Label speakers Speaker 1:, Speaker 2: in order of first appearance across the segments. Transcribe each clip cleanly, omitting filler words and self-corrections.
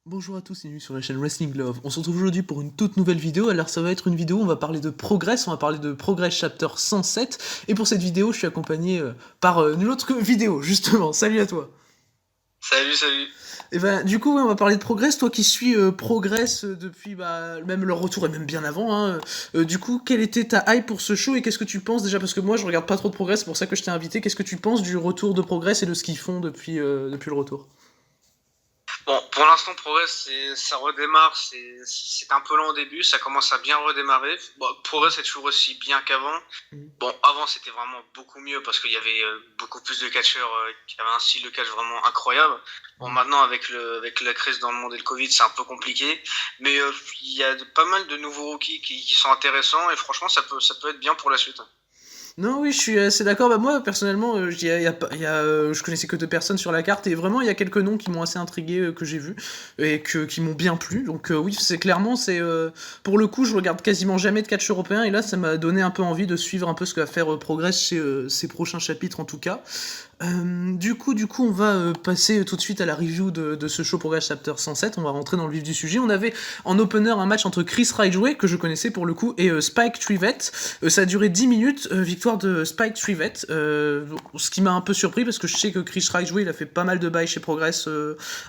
Speaker 1: Bonjour à tous et bienvenue sur la chaîne Wrestling Love. On se retrouve aujourd'hui pour une toute nouvelle vidéo. Alors ça va être une vidéo où on va parler de Progress, on va parler de Progress Chapter 107. Et pour cette vidéo, je suis accompagné par une autre vidéo, justement. Salut à toi.
Speaker 2: Salut, salut.
Speaker 1: Et ben du coup, ouais, on va parler de Progress. Toi qui suis Progress depuis même leur retour et même bien avant. Du coup, quelle était ta hype pour ce show et qu'est-ce que tu penses déjà? Parce que moi, je regarde pas trop de Progress, c'est pour ça que je t'ai invité. Qu'est-ce que tu penses du retour de Progress et de ce qu'ils font depuis le retour?
Speaker 2: Bon, pour l'instant, Progress, ça redémarre. C'est un peu lent au début. Ça commence à bien redémarrer. Bon, Progress est toujours aussi bien qu'avant. Bon, avant, c'était vraiment beaucoup mieux parce qu'il y avait beaucoup plus de catcheurs qui avaient un style de catch vraiment incroyable. Bon, maintenant, avec la crise dans le monde et le Covid, c'est un peu compliqué. Mais il y a pas mal de nouveaux rookies qui sont intéressants et franchement, ça peut être bien pour la suite.
Speaker 1: Non, oui, je suis assez d'accord. Bah, moi, personnellement, je connaissais que deux personnes sur la carte, et vraiment, il y a quelques noms qui m'ont assez intrigué, que j'ai vus, et qui m'ont bien plu. Donc, oui, pour le coup, je regarde quasiment jamais de catch européen, et là, ça m'a donné un peu envie de suivre un peu ce que va faire Progress chez ces prochains chapitres, en tout cas. Du coup, on va passer tout de suite à la review de ce show Progress Chapter 107. On va rentrer dans le vif du sujet. On avait en opener un match entre Chris Ridgway, que je connaissais pour le coup, et Spike Trivet. Ça a duré 10 minutes, victoire de Spike Trivet. Ce qui m'a un peu surpris parce que je sais que Chris Ridgway il a fait pas mal de bails chez Progress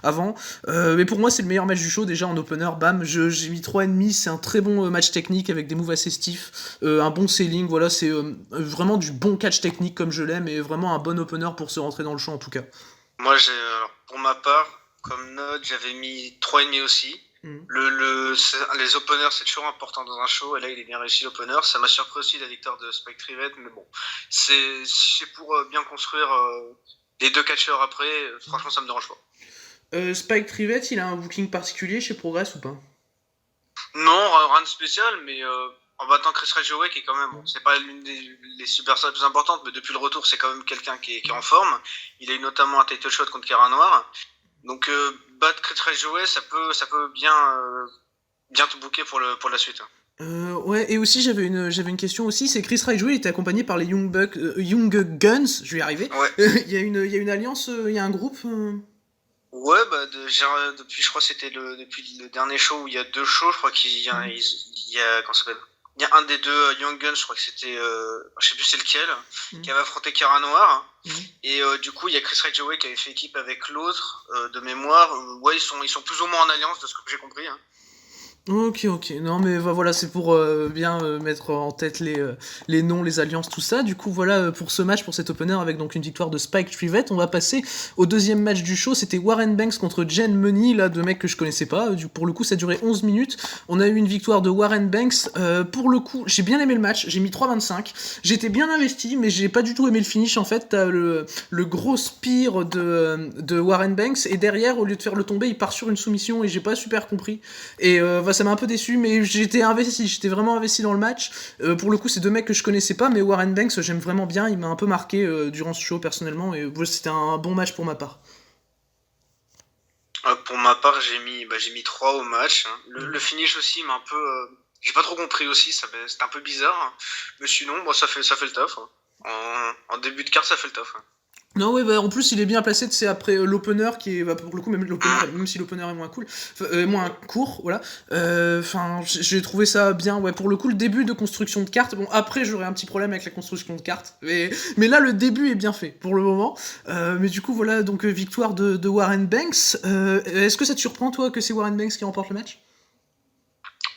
Speaker 1: avant. Mais pour moi, c'est le meilleur match du show déjà en opener. Bam, j'ai mis 3,5. C'est un très bon match technique avec des moves assez stiffs, un bon selling. Voilà, c'est vraiment du bon catch technique comme je l'aime et vraiment un bon opener pour se rentrer dans le show en tout cas.
Speaker 2: Moi, pour ma part, comme note, j'avais mis 3,5 aussi.
Speaker 1: Mhm.
Speaker 2: Les openers, c'est toujours important dans un show, et là, il est bien réussi l'opener. Ça m'a surpris aussi la victoire de Spike Trivet, mais bon, c'est pour bien construire les deux catcheurs après, franchement, ça me dérange pas.
Speaker 1: Spike Trivet, il a un booking particulier chez Progress ou pas?
Speaker 2: Non, rien de spécial, mais en battant Chris Ridgway, qui est quand même, bon, c'est pas l'une des les superstars les plus importantes, mais depuis le retour, c'est quand même quelqu'un qui est en forme. Il a eu notamment un title shot contre Kara Noir. Donc, battre Chris Ridgway, ça peut bien te booker pour la suite.
Speaker 1: Ouais, et aussi j'avais une question aussi, c'est Chris Ridgway, il était accompagné par les Young Guns, je vais y arriver.
Speaker 2: Ouais.
Speaker 1: Il y a une alliance, il y a un groupe.
Speaker 2: Ouais, bah, depuis, je crois que c'était depuis le dernier show où il y a deux shows, je crois comment ça s'appelle? Il y a un des deux Young Guns, je crois que c'était, je sais plus c'est lequel, qui avait affronté Kara Noir. Et du coup, il y a Chris Ridgway qui avait fait équipe avec l'autre, de mémoire. Ouais, ils sont plus ou moins en alliance, de ce que j'ai compris. Hein.
Speaker 1: Ok, ok. Non, mais voilà, c'est pour bien mettre en tête les noms, les alliances, tout ça. Du coup, voilà pour ce match, pour cet opener, avec donc une victoire de Spike Trivet. On va passer au deuxième match du show. C'était Warren Banks contre Jen Money, là, deux mecs que je connaissais pas. Pour le coup, ça a duré 11 minutes. On a eu une victoire de Warren Banks. Pour le coup, j'ai bien aimé le match. J'ai mis 3,25. J'étais bien investi, mais j'ai pas du tout aimé le finish. En fait, t'as le gros spear de Warren Banks, et derrière, au lieu de faire le tomber, il part sur une soumission, et j'ai pas super compris. Et ça m'a un peu déçu, mais j'étais vraiment investi dans le match. Pour le coup, c'est deux mecs que je connaissais pas, mais Warren Banks, j'aime vraiment bien, il m'a un peu marqué durant ce show personnellement, et c'était un bon match pour ma part.
Speaker 2: Pour ma part, j'ai mis 3 au match. Hein. Le finish aussi m'a un peu. J'ai pas trop compris aussi, c'était un peu bizarre. Hein. Mais sinon, bon, ça fait le taf. Hein. En début de carte, ça fait le taf. Hein.
Speaker 1: Non, ouais, bah, en plus, il est bien placé, c'est après l'opener qui est, bah, pour le coup, même si l'opener est moins cool, moins court, voilà. Enfin, j'ai trouvé ça bien, ouais, pour le coup, le début de construction de cartes. Bon, après, j'aurais un petit problème avec la construction de cartes, mais là, le début est bien fait pour le moment. Mais du coup, voilà, donc victoire de Warren Banks. Est-ce que ça te surprend, toi, que c'est Warren Banks qui remporte le match?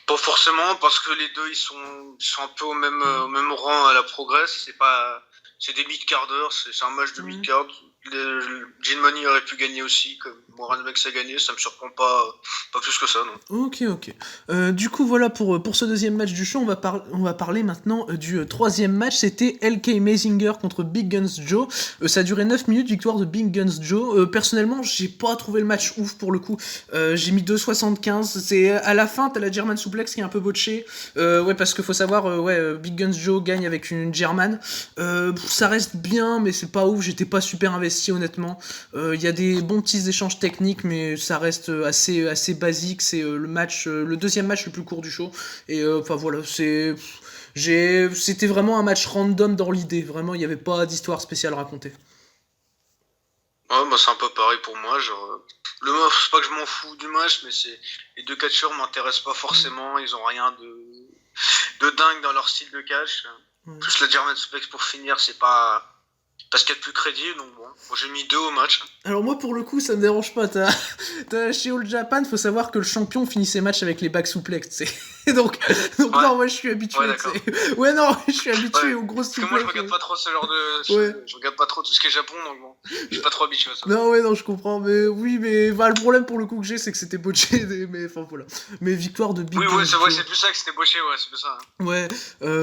Speaker 2: Pas forcément, parce que les deux, ils sont un peu au même rang à la progresse. C'est des mid-quart d'heure, c'est un match de
Speaker 1: Ouais.
Speaker 2: mid-card. Gene Money aurait pu gagner aussi, comme Warren Banks a gagné, ça me surprend pas plus que ça, non.
Speaker 1: Ok, ok. Du coup, voilà pour ce deuxième match du show. On va parler maintenant du troisième match. C'était LK Mazinger contre Big Guns Joe. Ça a duré 9 minutes, victoire de Big Guns Joe. Personnellement, j'ai pas trouvé le match ouf pour le coup. J'ai mis 2,75. C'est à la fin, t'as la German Suplex qui est un peu botchée. Ouais, parce qu'il faut savoir, ouais, Big Guns Joe gagne avec une German. Ça reste bien, mais c'est pas ouf. J'étais pas super investi, honnêtement. Il y a des bons petits échanges techniques, mais ça reste assez basique. C'est le deuxième match le plus court du show. Et enfin voilà, c'était vraiment un match random dans l'idée. Vraiment, il n'y avait pas d'histoire spéciale racontée.
Speaker 2: Ouais, bah c'est un peu pareil pour moi. Genre, le match, c'est pas que je m'en fous du match, mais c'est les deux catcheurs m'intéressent pas forcément. Ils ont rien de dingue dans leur style de catch.
Speaker 1: Ouais.
Speaker 2: Plus le German Suplex pour finir, c'est pas ce qu'il y a de plus crédible. Donc bon, moi, j'ai mis 2 au match.
Speaker 1: Alors moi pour le coup ça me dérange pas, chez All Japan faut savoir que le champion finit ses matchs avec les back souplex, tu sais. Donc
Speaker 2: Ouais,
Speaker 1: non moi je suis
Speaker 2: ouais,
Speaker 1: habitué, tu
Speaker 2: d'accord.
Speaker 1: sais. Ouais non je suis habitué
Speaker 2: Ouais.
Speaker 1: aux grosses
Speaker 2: Parce que moi, je
Speaker 1: souplex.
Speaker 2: regarde pas trop ce genre de.
Speaker 1: Ouais.
Speaker 2: Je regarde pas trop tout ce qui est Japon, donc bon, je suis pas trop habitué à ça.
Speaker 1: Non ouais non je comprends mais oui mais enfin, le problème pour le coup que j'ai c'est que c'était botché mais enfin voilà. Mais victoire de
Speaker 2: Oui,
Speaker 1: Big
Speaker 2: ouais,
Speaker 1: Gang
Speaker 2: c'est vrai,
Speaker 1: Joe.
Speaker 2: c'est plus ça que c'était boché, ouais, c'est plus ça.
Speaker 1: Ouais,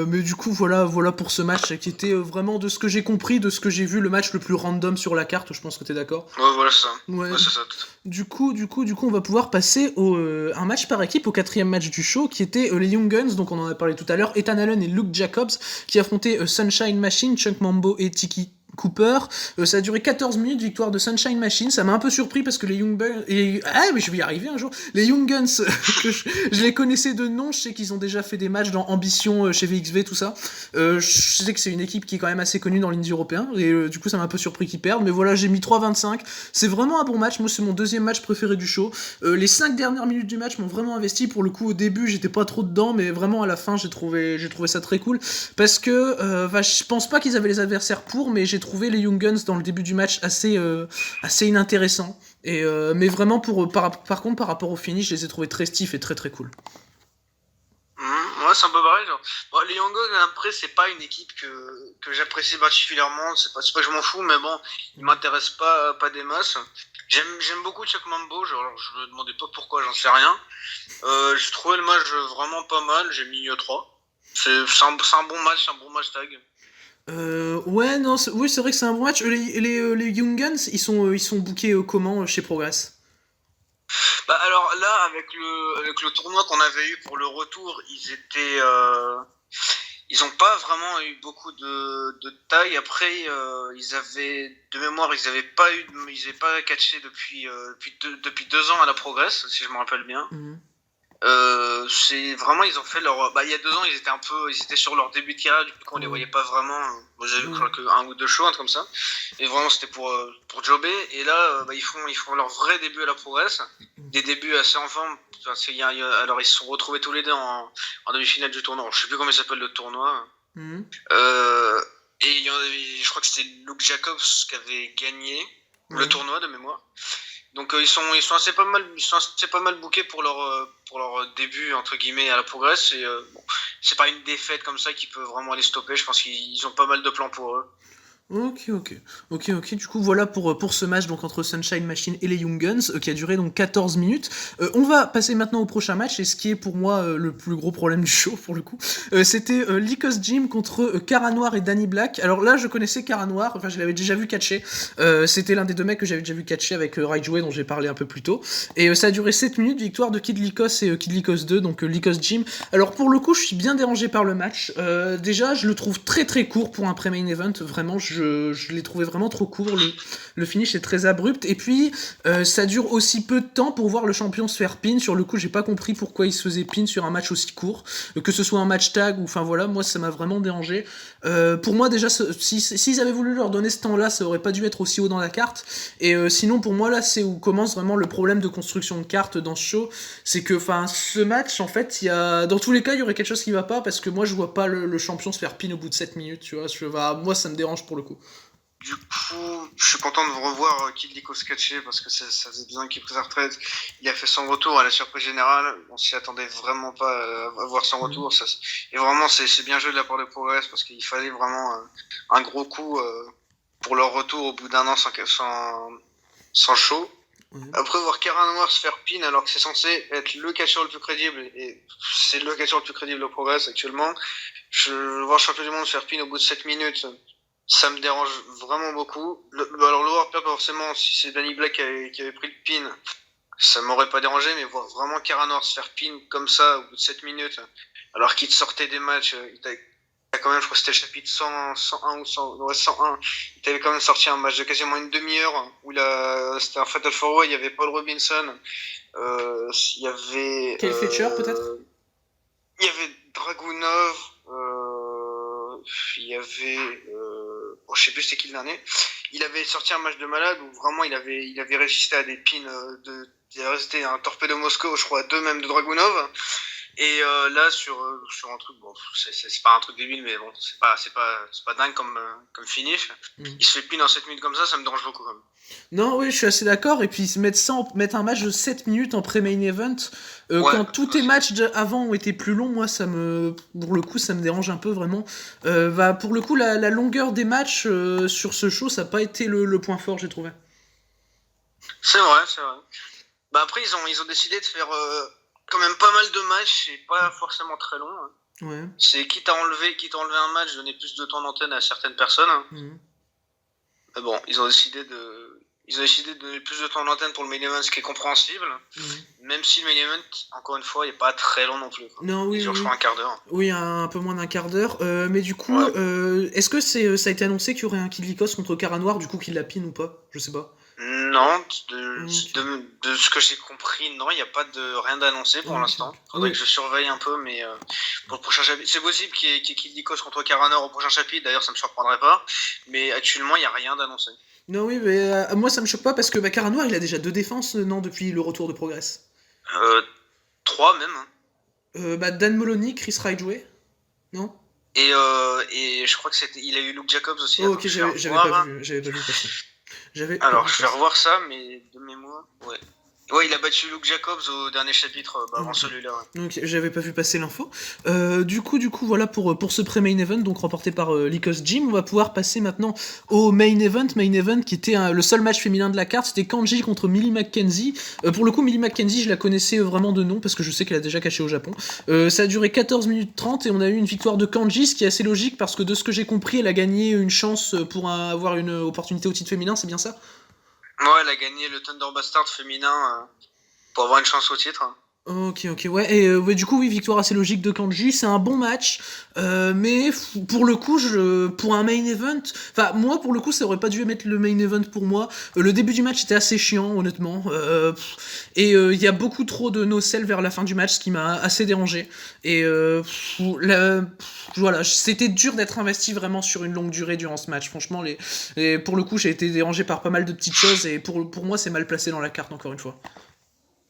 Speaker 1: mais du coup voilà pour ce match qui était vraiment de ce que j'ai compris, de ce que j'ai vu, le match le plus random sur la carte, je pense que t'es d'accord.
Speaker 2: Ouais, voilà, c'est ça.
Speaker 1: Ouais,
Speaker 2: Ouais, c'est ça.
Speaker 1: du coup, on va pouvoir passer au un match par équipe, au quatrième match du show, qui était les Young Guns, donc on en a parlé tout à l'heure, Ethan Allen et Luke Jacobs, qui affrontaient Sunshine Machine, Chuck Mambo et Tiki Cooper. Ça a duré 14 minutes, victoire de Sunshine Machine. Ça m'a un peu surpris parce que les Young Guns. Ah, mais je vais y arriver un jour. Les Young Guns, je les connaissais de nom. Je sais qu'ils ont déjà fait des matchs dans Ambition chez VXV, tout ça. Je sais que c'est une équipe qui est quand même assez connue dans l'indie européen. Et du coup, ça m'a un peu surpris qu'ils perdent. Mais voilà, j'ai mis 3-25. C'est vraiment un bon match. Moi, c'est mon deuxième match préféré du show. Les 5 dernières minutes du match m'ont vraiment investi. Pour le coup, au début, j'étais pas trop dedans. Mais vraiment, à la fin, j'ai trouvé ça très cool. Parce que je pense pas qu'ils avaient les adversaires pour, mais j'ai trouvé les Young Guns dans le début du match assez inintéressants. Mais vraiment, par contre, par rapport au finish, je les ai trouvés très stiff et très très cool.
Speaker 2: Ouais, c'est un peu pareil. Genre. Bon, les Young Guns, après, c'est pas une équipe que j'apprécie particulièrement. C'est pas que je m'en fous, mais bon, ils m'intéressent pas des masses. J'aime beaucoup Chuck Mambo. Genre, je me demandais pas pourquoi, j'en sais rien. J'ai trouvé le match vraiment pas mal. J'ai mis 3. C'est un bon match tag.
Speaker 1: Ouais, non, oui, c'est vrai que c'est un bon match. Les Young Guns, ils sont bookés comment chez Progress.
Speaker 2: Bah alors là, avec le tournoi qu'on avait eu pour le retour, ils ont pas vraiment eu beaucoup de taille. Après, de mémoire, ils avaient pas catché depuis 2 ans à la Progress, si je me rappelle bien.
Speaker 1: Mhm.
Speaker 2: C'est vraiment, ils ont fait leur. Bah, il y a 2 ans, ils étaient sur leur début de carrière, du coup, on les
Speaker 1: Ouais.
Speaker 2: voyait pas vraiment. Moi, j'avais vu
Speaker 1: Ouais.
Speaker 2: que un ou deux shows, un truc comme ça. Et vraiment, c'était pour jobber. Et là, bah, ils font leur vrai début à la Progress. Des débuts assez en forme. Parce alors, ils se sont retrouvés tous les deux en demi-finale du tournoi. Alors, je sais plus comment il s'appelle le tournoi.
Speaker 1: Mhm.
Speaker 2: Euh, et je crois que c'était Luke Jacobs qui avait gagné le
Speaker 1: Ouais.
Speaker 2: tournoi de mémoire. Donc ils sont assez pas mal bookés pour leur début entre guillemets à la Progress. Et bon, c'est pas une défaite comme ça qui peut vraiment les stopper. Je pense qu'ils ont pas mal de plans pour eux.
Speaker 1: Ok. Du coup, voilà pour ce match donc entre Sunshine Machine et les Young Guns, qui a duré donc 14 minutes. On va passer maintenant au prochain match, et ce qui est pour moi le plus gros problème du show, pour le coup. C'était Lycos Jim contre Cara Noir et Danny Black. Alors là, je connaissais Cara Noir, enfin, je l'avais déjà vu catcher. C'était l'un des deux mecs que j'avais déjà vu catcher avec Raijoué, dont j'ai parlé un peu plus tôt. Et ça a duré 7 minutes, victoire de Kid Lycos et Kid Lycos 2, donc Lycos Jim. Alors pour le coup, je suis bien dérangé par le match. Déjà, je le trouve très très court pour un pré-main event. Vraiment, je l'ai trouvé vraiment trop court. Le finish est très abrupt. Et puis, ça dure aussi peu de temps pour voir le champion se faire pin. Sur le coup, j'ai pas compris pourquoi il se faisait pin sur un match aussi court. Que ce soit un match tag ou enfin voilà, moi ça m'a vraiment dérangé. Pour moi, déjà, s'ils avaient voulu leur donner ce temps-là, ça aurait pas dû être aussi haut dans la carte. Et sinon, pour moi, là, c'est où commence vraiment le problème de construction de cartes dans ce show. C'est que, enfin, ce match, en fait, dans tous les cas, il y aurait quelque chose qui va pas parce que moi, je vois pas le champion se faire pin au bout de 7 minutes, tu vois. Moi, ça me dérange pour le coup.
Speaker 2: Du coup, je suis content de revoir Kid Lycos catcher parce que ça faisait bien qu'il prit sa retraite. Il a fait son retour à la surprise générale. On s'y attendait vraiment pas à voir son retour. Et vraiment, c'est bien joué de la part de Progress parce qu'il fallait vraiment un gros coup pour leur retour au bout d'un an sans show.
Speaker 1: Ouais.
Speaker 2: Après, voir Cara Noir se faire pin alors que c'est censé être le catcheur le plus crédible, et c'est le catcheur le plus crédible au Progress actuellement, voir le champion du monde se faire pin au bout de 7 minutes, ça me dérange vraiment beaucoup. Alors, le voir pas forcément, si c'est Danny Black qui avait pris le pin, ça m'aurait pas dérangé, mais voir vraiment Cara Noir se faire pin comme ça au bout de 7 minutes, alors qu'il te sortait des matchs, il a quand même, je crois que c'était le chapitre 100, 101 ou 100, ouais, 101. Il avait quand même sorti un match de quasiment une demi-heure où c'était un Fatal 4-Way, il y avait Paul Robinson, il y avait.
Speaker 1: Kyle Fletcher, peut-être.
Speaker 2: Il y avait Dragunov, il y avait. je sais plus c'était qui le dernier, il avait sorti un match de malade où vraiment il avait résisté à des pins il avait résisté à un torpedo Moscow, je crois, à 2 même de Dragunov. Et là, sur un truc, bon, c'est pas un truc débile, mais bon, c'est pas dingue comme finish. Il se fait pin en 7 minutes comme ça me dérange beaucoup quand même.
Speaker 1: Non, oui, je suis assez d'accord. Et puis mettre un match de 7 minutes en pré-main event, quand tous tes matchs avant ont été plus longs, moi, pour le coup, ça me dérange un peu vraiment. Pour le coup, la longueur des matchs sur ce show, ça n'a pas été le point fort, j'ai trouvé.
Speaker 2: C'est vrai. Bah après, ils ont décidé de faire quand même pas mal de matchs et pas forcément très longs. Hein.
Speaker 1: Ouais.
Speaker 2: C'est quitte à enlever un match, donner plus de temps d'antenne à certaines personnes. Hein. Mais bon, ils ont décidé de donner plus de temps d'antenne pour le main event, ce qui est compréhensible. Même si le main event, encore une fois, il n'est pas très long non plus. Quoi.
Speaker 1: Non, oui,
Speaker 2: il dure, je crois, un quart d'heure.
Speaker 1: Oui, un peu moins d'un quart d'heure. Mais du coup, est-ce que ça a été annoncé qu'il y aurait un Kid Lycos contre Cara Noir, du coup, qu'il la pine ou pas? Je sais pas.
Speaker 2: Non, de ce que j'ai compris, non, il n'y a pas de rien d'annoncé pour l'instant. Faudrait que je surveille un peu, mais pour le prochain chapitre, c'est possible qu'il y ait Kid Lycos contre Cara Noir au prochain chapitre, d'ailleurs ça me surprendrait pas, mais actuellement il n'y a rien d'annoncé.
Speaker 1: Non, oui, mais moi ça me choque pas parce que Cara Noir il a déjà 2 défenses, non, depuis le retour de Progress.
Speaker 2: 3 même.
Speaker 1: Dan Moloney, Chris Ridgway, non?
Speaker 2: Et je crois que il a eu Luke Jacobs aussi.
Speaker 1: Oh, ok, j'avais pas vu passer.
Speaker 2: Alors, je vais revoir ça, mais de mémoire, ouais. Ouais, il a battu Luke Jacobs au dernier chapitre, avant celui-là. Ouais.
Speaker 1: Ok, j'avais pas vu passer l'info. Du coup, voilà pour ce pré-main event, donc remporté par Lycos Gym. On va pouvoir passer maintenant au main event qui était le seul match féminin de la carte. C'était Kanji contre Millie McKenzie. Pour le coup, Millie McKenzie, je la connaissais vraiment de nom parce que je sais qu'elle a déjà caché au Japon. Ça a duré 14 minutes 30 et on a eu une victoire de Kanji, ce qui est assez logique parce que de ce que j'ai compris, elle a gagné une chance pour avoir une opportunité au titre féminin, c'est bien ça?
Speaker 2: Ouais, elle a gagné le Thunder Bastard féminin pour avoir une chance au titre.
Speaker 1: Ok, ouais, et du coup, oui, victoire assez logique de Kanji, c'est un bon match, mais pour le coup, pour un main event, enfin, moi, pour le coup, ça aurait pas dû mettre le main event pour moi. Le début du match était assez chiant, honnêtement, et il y a beaucoup trop de no-sell vers la fin du match, ce qui m'a assez dérangé, et voilà, c'était dur d'être investi vraiment sur une longue durée durant ce match, franchement, et pour le coup, j'ai été dérangé par pas mal de petites choses, et pour moi, c'est mal placé dans la carte, encore une fois.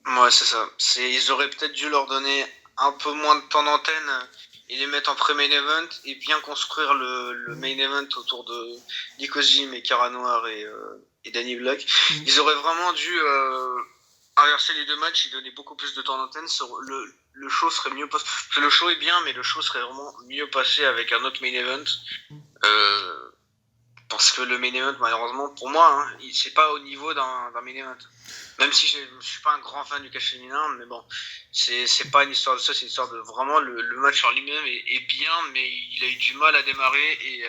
Speaker 2: Ouais, c'est ça. Ils auraient peut-être dû leur donner un peu moins de temps d'antenne et les mettre en pré-main event et bien construire le main event autour de Lycos Gym et Cara Noir et Danny Black. Ils auraient vraiment dû inverser les deux matchs et donner beaucoup plus de temps d'antenne. Le show serait mieux passé. Le show est bien, mais le show serait vraiment mieux passé avec un autre main event. Parce que le main event, malheureusement, pour moi, c'est pas au niveau d'un main event. Même si je suis pas un grand fan du catch féminin, mais bon, c'est pas une histoire de ça, c'est une histoire de vraiment le match en lui-même est bien, mais il a eu du mal à démarrer et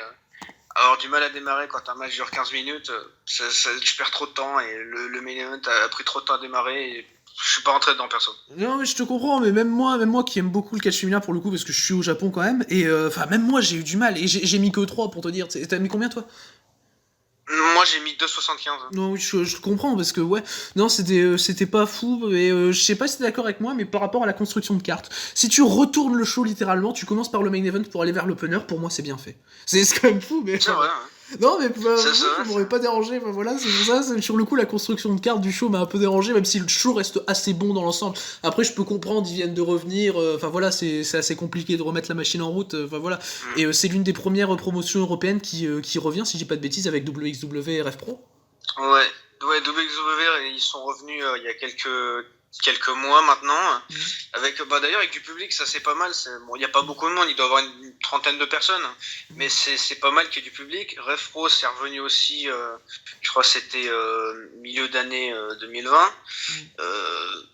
Speaker 2: avoir du mal à démarrer quand un match dure 15 minutes, tu perds trop de temps et le main event a pris trop de temps à démarrer et je suis pas rentré dedans perso.
Speaker 1: Non mais je te comprends, mais même moi qui aime beaucoup le catch féminin pour le coup parce que je suis au Japon quand même, et même moi j'ai eu du mal et j'ai mis que 3 pour te dire. T'as mis combien toi?
Speaker 2: Moi j'ai mis 2,75.
Speaker 1: Non, oui, je comprends parce que ouais, non, c'était pas fou, et je sais pas si t'es d'accord avec moi, mais par rapport à la construction de cartes, si tu retournes le show littéralement, tu commences par le main event pour aller vers l'opener, pour moi c'est bien fait. C'est quand même fou, mais.
Speaker 2: C'est vrai, hein.
Speaker 1: Non, mais ça m'aurait pas dérangé, voilà, c'est pour ça, sur le coup, la construction de cartes du show m'a un peu dérangé, même si le show reste assez bon dans l'ensemble. Après, je peux comprendre, ils viennent de revenir, voilà, c'est assez compliqué de remettre la machine en route, voilà. Et c'est l'une des premières promotions européennes qui revient, si j'ai pas de bêtises, avec WXW et RF Pro.
Speaker 2: Ouais, WXW, ils sont revenus il y a quelques mois maintenant, avec d'ailleurs avec du public, ça c'est pas mal. Bon, il y a pas beaucoup de monde, il doit y avoir une trentaine de personnes, mais c'est pas mal qu'il y ait du public. Ref Pro c'est revenu aussi, je crois que c'était milieu d'année 2020.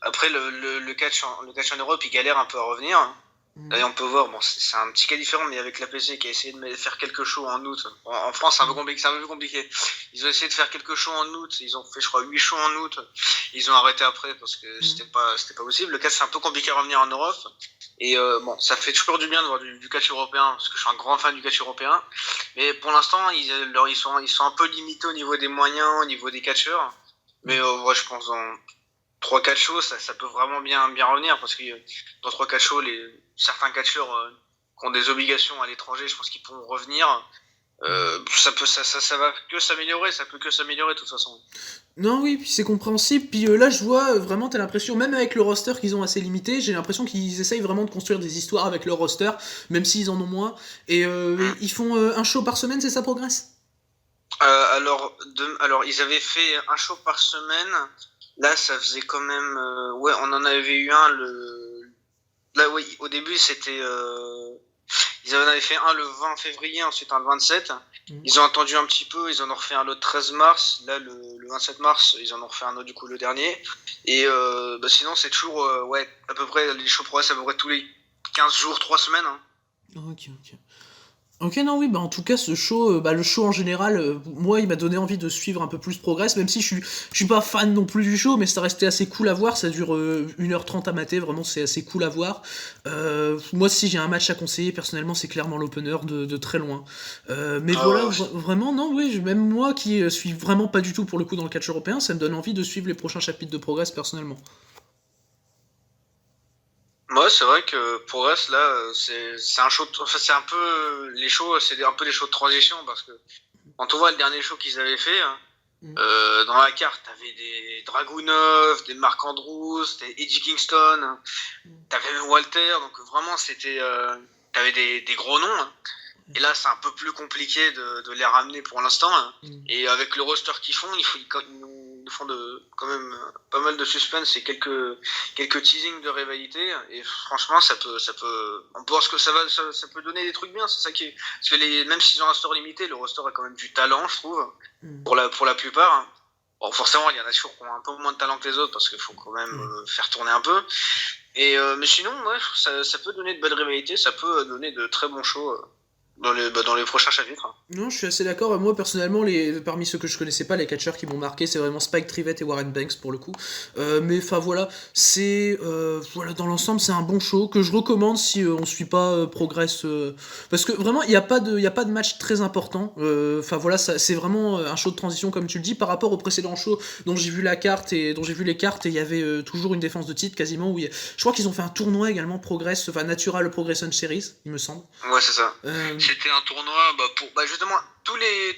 Speaker 2: Après le catch en Europe, il galère un peu à revenir. D'ailleurs, on peut voir, bon, c'est un petit cas différent, mais avec l'APC qui a essayé de faire quelques shows en août. En France, c'est un peu compliqué. Ils ont essayé de faire quelques shows en août. Ils ont fait, je crois, 8 shows en août. Ils ont arrêté après parce que c'était pas possible. Le catch, c'est un peu compliqué à revenir en Europe. Et bon, ça fait toujours du bien de voir du catch européen, parce que je suis un grand fan du catch européen. Mais pour l'instant, ils sont un peu limités au niveau des moyens, au niveau des catcheurs. Mais ouais, je pense dans 3-4 shows, ça peut vraiment bien revenir, parce que dans 3-4 shows, certains catcheurs qui ont des obligations à l'étranger, je pense qu'ils pourront revenir. Ça va que s'améliorer, ça peut que s'améliorer de toute façon.
Speaker 1: Non, oui, puis c'est compréhensible. Puis là, je vois vraiment, t'as l'impression, même avec le roster qu'ils ont assez limité, j'ai l'impression qu'ils essayent vraiment de construire des histoires avec leur roster, même s'ils en ont moins. Et ils font un show par semaine, c'est ça, Progress?
Speaker 2: Alors, ils avaient fait un show par semaine. Là, ça faisait quand même. Ouais, on en avait eu un Là, oui, au début, c'était. Ils en avaient fait un le 20 février, ensuite un le 27. Ils ont attendu un petit peu, ils en ont refait un le 13 mars. Là, le 27 mars, ils en ont refait un autre, du coup, le dernier. Et sinon, c'est toujours, ouais, à peu près, les shows progressent à peu près tous les 15 jours, 3 semaines. Hein.
Speaker 1: Ok, ok. Ok, non, oui, bah en tout cas, ce show, le show en général, moi, il m'a donné envie de suivre un peu plus Progress, même si je suis pas fan non plus du show, mais ça restait assez cool à voir, ça dure 1h30 à mater, vraiment, c'est assez cool à voir. Moi, si j'ai un match à conseiller, personnellement, c'est clairement l'opener de très loin. Mais voilà, vraiment, non, oui, même moi qui suis vraiment pas du tout pour le coup dans le catch européen, ça me donne envie de suivre les prochains chapitres de Progress, personnellement.
Speaker 2: Moi, c'est vrai que Progress, là, c'est un show, enfin, c'est un peu les shows, c'est un peu les shows de transition, parce que quand on voit le dernier show qu'ils avaient fait, hein, dans la carte, t'avais des Dragunov, des Mark Andrews, des Eddie Kingston, t'avais même Walter, donc vraiment c'était, t'avais des gros noms. Hein. Et là, c'est un peu plus compliqué de les ramener pour l'instant. Hein. Et avec le roster qu'ils font, ils nous font quand même pas mal de suspense et quelques teasings de rivalité. Et franchement, on peut voir ce que ça peut donner des trucs bien. C'est ça qui est, parce que même s'ils ont un roster limité, le roster a quand même du talent, je trouve, pour la plupart. Hein. Bon, forcément, il y en a toujours qui ont un peu moins de talent que les autres parce qu'il faut quand même faire tourner un peu. Mais sinon, ouais, ça peut donner de belles rivalités, ça peut donner de très bons shows. Dans les prochains chapitres.
Speaker 1: Non, je suis assez d'accord. Moi, personnellement, parmi ceux que je connaissais pas, les catcheurs qui m'ont marqué, c'est vraiment Spike Trivet et Warren Banks pour le coup. Mais enfin voilà, voilà, dans l'ensemble, c'est un bon show que je recommande si on suit pas Progress. Parce que vraiment, il n'y a pas de match très important. Enfin voilà, c'est vraiment un show de transition, comme tu le dis, par rapport au précédent show dont j'ai vu la carte et dont j'ai vu les cartes, et il y avait toujours une défense de titre quasiment. Je crois qu'ils ont fait un tournoi également Progress, enfin Natural Progression Series, il me semble.
Speaker 2: Ouais, c'est ça. C'était un tournoi pour justement il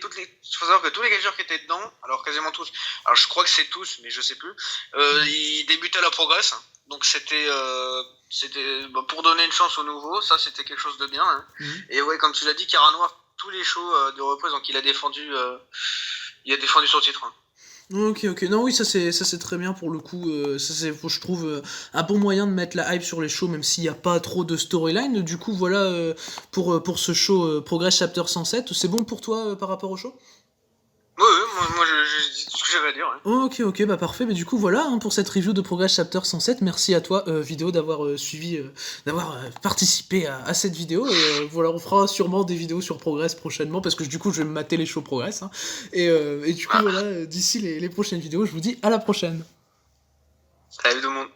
Speaker 2: faut savoir que tous les catcheurs qui étaient dedans, alors quasiment tous, alors je crois que c'est tous, mais je sais plus, ils débutaient à la Progress, donc c'était pour donner une chance aux nouveaux, ça c'était quelque chose de bien. Hein. Et ouais, comme tu l'as dit, Caranoir, tous les shows de reprise, donc il a défendu son titre. Hein.
Speaker 1: Ok, ok. Non, oui, ça c'est très bien pour le coup. Ça c'est, je trouve, un bon moyen de mettre la hype sur les shows, même s'il n'y a pas trop de storyline. Du coup, voilà, pour ce show Progress Chapter 107, c'est bon pour toi par rapport au show?
Speaker 2: Oui, moi je dis tout ce que j'avais à dire. Ouais.
Speaker 1: Ok, ok, bah parfait. Mais du coup, voilà hein, pour cette review de Progress Chapter 107. Merci à toi, vidéo, d'avoir suivi, d'avoir participé à cette vidéo. Et voilà, on fera sûrement des vidéos sur Progress prochainement, parce que du coup, je vais me mater les shows Progress. Hein. Et du coup, voilà, d'ici les prochaines vidéos, je vous dis à la prochaine.
Speaker 2: Salut tout le monde.